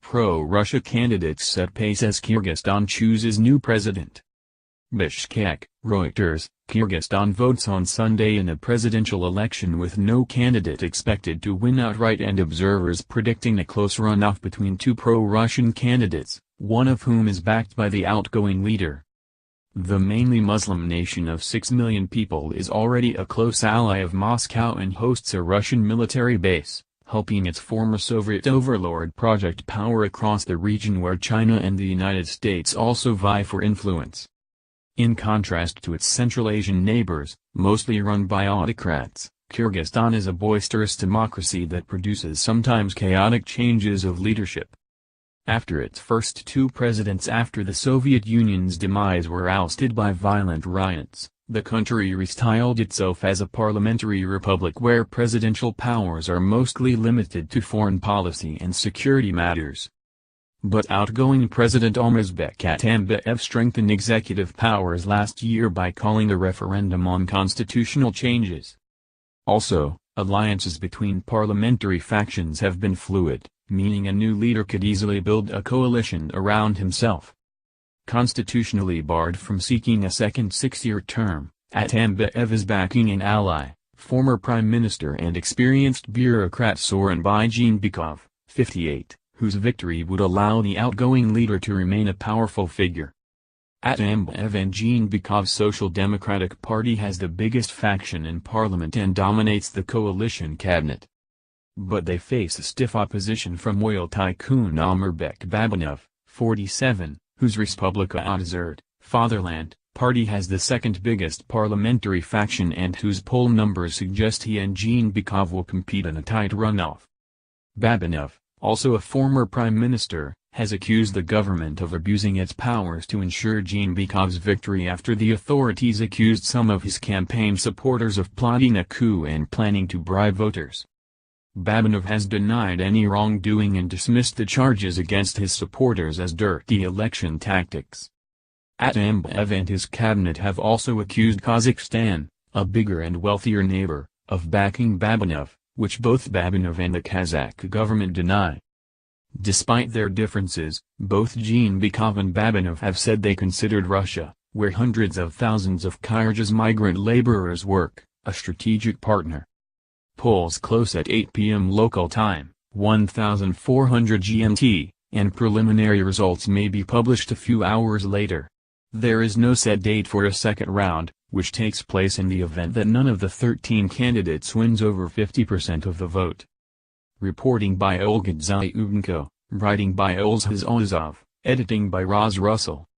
pro-Russia candidates set pace as Kyrgyzstan chooses new president. Bishkek, Reuters. Kyrgyzstan votes on Sunday in a presidential election with no candidate expected to win outright and observers predicting a close runoff between two pro-Russian candidates, one of whom is backed by the outgoing leader. The mainly Muslim nation of 6 million people is already a close ally of Moscow and hosts a Russian military base, helping its former Soviet overlord project power across the region where China and the United States also vie for influence. In contrast to its Central Asian neighbors, mostly run by autocrats, Kyrgyzstan is a boisterous democracy that produces sometimes chaotic changes of leadership. After its first two presidents after the Soviet Union's demise were ousted by violent riots, the country restyled itself as a parliamentary republic where presidential powers are mostly limited to foreign policy and security matters. But outgoing President Almazbek Atambayev strengthened executive powers last year by calling a referendum on constitutional changes. Also, alliances between parliamentary factions have been fluid, meaning a new leader could easily build a coalition around himself. Constitutionally barred from seeking a second six-year term, Atambayev is backing an ally, former Prime Minister and experienced bureaucrat Sooronbay Jeenbekov, 58. Whose victory would allow the outgoing leader to remain a powerful figure. Atambayev and Jeenbekov's Social Democratic Party has the biggest faction in parliament and dominates the coalition cabinet. But they face a stiff opposition from oil tycoon Almurbek Babanov, 47, whose Respublika Odzerd, Fatherland, party has the second biggest parliamentary faction and whose poll numbers suggest he and Jeenbekov will compete in a tight runoff. Babanov, also a former prime minister, has accused the government of abusing its powers to ensure Jeenbekov's victory after the authorities accused some of his campaign supporters of plotting a coup and planning to bribe voters. Babanov has denied any wrongdoing and dismissed the charges against his supporters as dirty election tactics. Atambayev and his cabinet have also accused Kazakhstan, a bigger and wealthier neighbor, of backing Babanov, which both Babanov and the Kazakh government deny. Despite their differences, both Jeenbekov and Babanov have said they considered Russia, where hundreds of thousands of Kyrgyz migrant laborers work, a strategic partner. Polls close at 8 p.m. local time, 1400 GMT, and preliminary results may be published a few hours later. There is no set date for a second round, which takes place in the event that none of the 13 candidates wins over 50% of the vote. Reporting by Olga Zyubenko, writing by Olzhaz Olzov, editing by Roz Russell.